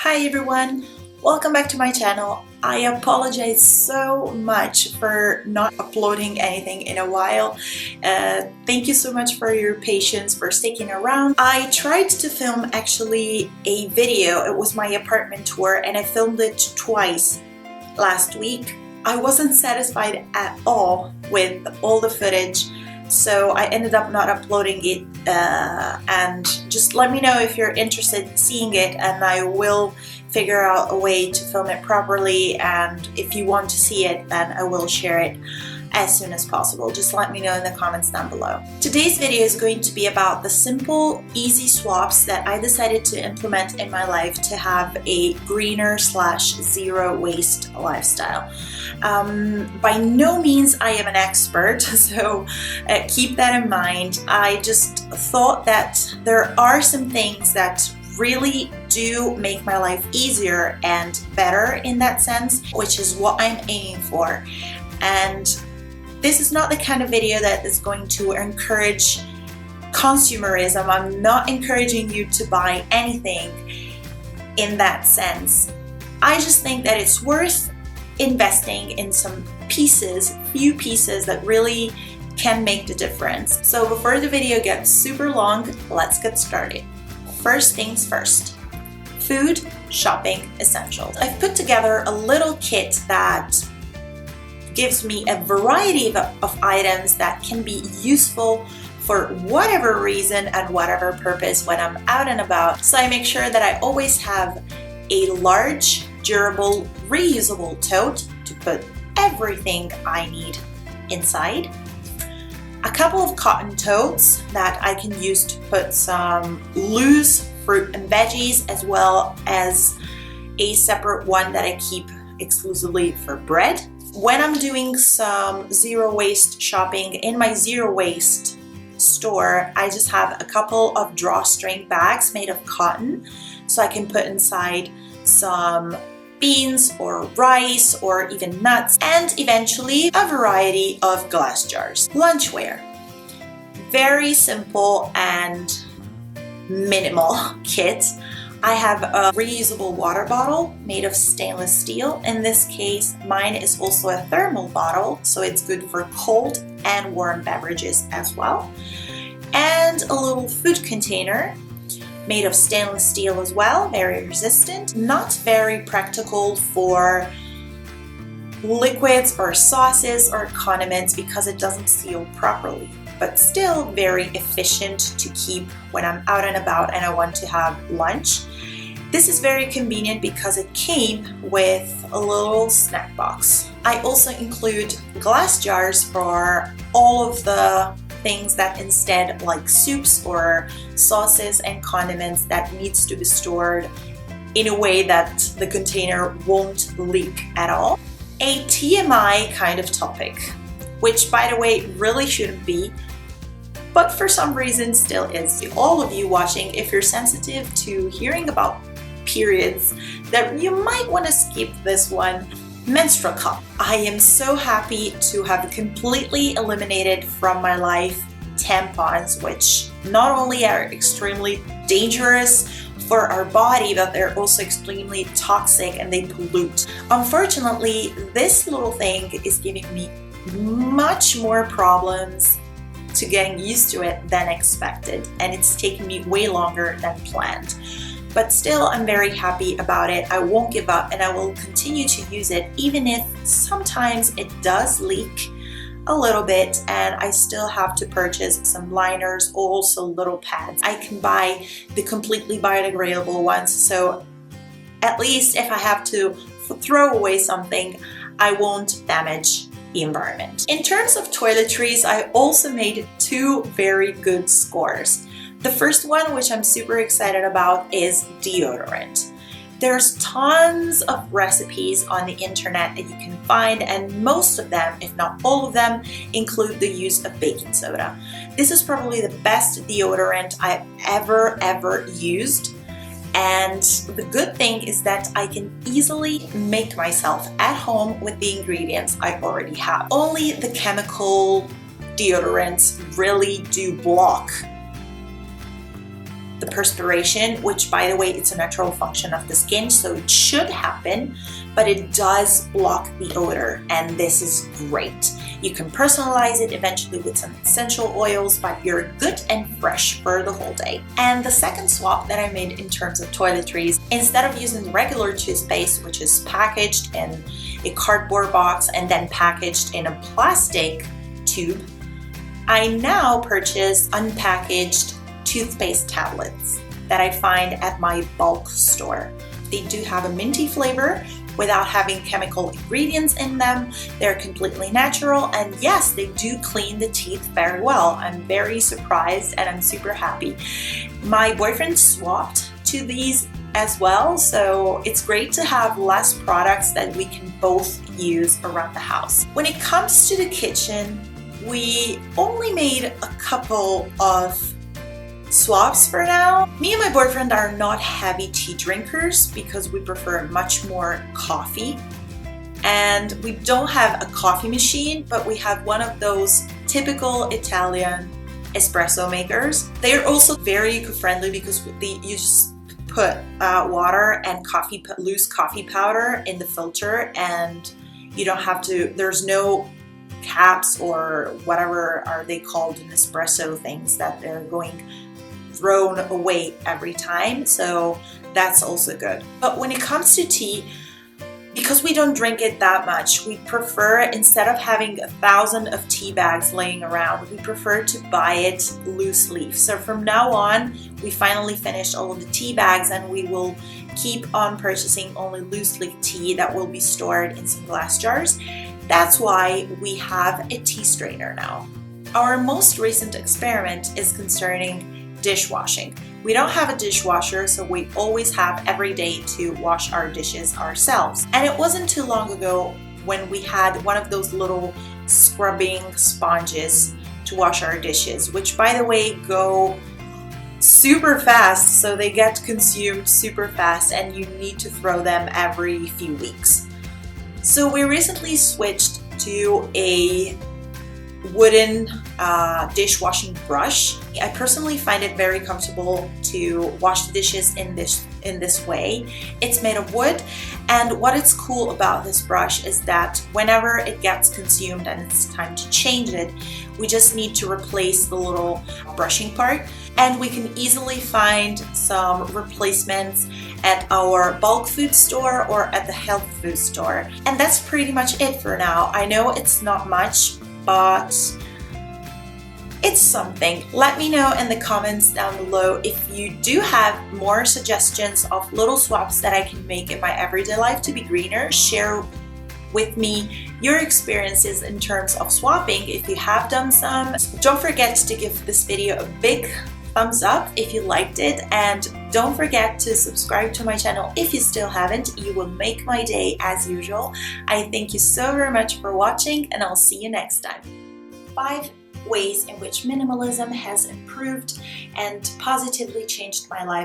Hi everyone, welcome back to my channel. I apologize so much for not uploading anything in a while. Thank you so much for your patience, for sticking around. I tried to film actually a video. It was my apartment tour and I filmed it twice last week. I wasn't satisfied at all with all the footage, so I ended up not uploading it, and just let me know if you're interested in seeing it and I will figure out a way to film it properly, and if you want to see it then I will share it as soon as possible. Just let me know in the comments down below. Today's video is going to be about the simple, easy swaps that I decided to implement in my life to have a greener / zero waste lifestyle. By no means I am an expert, so keep that in mind. I just thought that there are some things that really do make my life easier and better in that sense, which is what I'm aiming for. And this is not the kind of video that is going to encourage consumerism. I'm not encouraging you to buy anything in that sense. I just think that it's worth investing in some few pieces that really can make the difference. So before the video gets super long, let's get started. First things first, food shopping essentials. I've put together a little kit that gives me a variety of items that can be useful for whatever reason and whatever purpose when I'm out and about. So I make sure that I always have a large, durable, reusable tote to put everything I need inside, a couple of cotton totes that I can use to put some loose fruit and veggies, as well as a separate one that I keep exclusively for bread. When I'm doing some zero waste shopping in my zero waste store, I just have a couple of drawstring bags made of cotton, so I can put inside some beans or rice or even nuts, and eventually a variety of glass jars. Lunchware. Very simple and minimal kit. I have a reusable water bottle made of stainless steel. In this case, mine is also a thermal bottle, so it's good for cold and warm beverages as well. And a little food container made of stainless steel as well, very resistant. Not very practical for liquids or sauces or condiments because it doesn't seal properly, but still very efficient to keep when I'm out and about and I want to have lunch. This is very convenient because it came with a little snack box. I also include glass jars for all of the things that instead, like soups or sauces and condiments, that needs to be stored in a way that the container won't leak at all. A TMI kind of topic, which by the way really shouldn't be, but for some reason still is. All of you watching, if you're sensitive to hearing about periods, that you might want to skip this one. Menstrual cup. I am so happy to have completely eliminated from my life tampons, which not only are extremely dangerous for our body, but they're also extremely toxic and they pollute. Unfortunately, this little thing is giving me much more problems to getting used to it than expected, and it's taken me way longer than planned. But still, I'm very happy about it. I won't give up and I will continue to use it, even if sometimes it does leak a little bit and I still have to purchase some liners, also little pads. I can buy the completely biodegradable ones, so at least if I have to throw away something, I won't damage the environment. In terms of toiletries, I also made two very good scores. The first one, which I'm super excited about, is deodorant. There's tons of recipes on the internet that you can find, and most of them, if not all of them, include the use of baking soda. This is probably the best deodorant I've ever used. And the good thing is that I can easily make myself at home with the ingredients I already have. Only the chemical deodorants really do block the perspiration, which by the way, it's a natural function of the skin, so it should happen, but it does block the odor, and this is great. You can personalize it eventually with some essential oils, but you're good and fresh for the whole day. And the second swap that I made in terms of toiletries, instead of using regular toothpaste, which is packaged in a cardboard box and then packaged in a plastic tube, I now purchase unpackaged toothpaste tablets that I find at my bulk store. They do have a minty flavor without having chemical ingredients in them. They're completely natural, and yes, they do clean the teeth very well. I'm very surprised and I'm super happy. My boyfriend swapped to these as well, so it's great to have less products that we can both use around the house. When it comes to the kitchen, we only made a couple of swaps for now. Me and my boyfriend are not heavy tea drinkers because we prefer much more coffee. And we don't have a coffee machine, but we have one of those typical Italian espresso makers. They are also very eco-friendly because you just put water and loose coffee powder in the filter, and you don't have to, there's no caps or whatever are they called in espresso things that they're going thrown away every time, so that's also good. But when it comes to tea, because we don't drink it that much, we prefer, instead of having 1,000 of tea bags laying around, we prefer to buy it loose leaf. So from now on, we finally finished all of the tea bags, and we will keep on purchasing only loose leaf tea that will be stored in some glass jars. That's why we have a tea strainer now. Our most recent experiment is concerning dishwashing. We don't have a dishwasher, so we always have every day to wash our dishes ourselves. And it wasn't too long ago when we had one of those little scrubbing sponges to wash our dishes, which by the way go super fast, so they get consumed super fast and you need to throw them every few weeks. So we recently switched to a wooden dishwashing brush. I personally find it very comfortable to wash the dishes in this way. It's made of wood, and what is cool about this brush is that whenever it gets consumed and it's time to change it, we just need to replace the little brushing part, and we can easily find some replacements at our bulk food store or at the health food store. And that's pretty much it for now. I know it's not much, but it's something. Let me know in the comments down below if you do have more suggestions of little swaps that I can make in my everyday life to be greener. Share with me your experiences in terms of swapping if you have done some. Don't forget to give this video a big thumbs up if you liked it, and don't forget to subscribe to my channel if you still haven't. You will make my day as usual. I thank you so very much for watching, and I'll see you next time. 5 ways in which minimalism has improved and positively changed my life.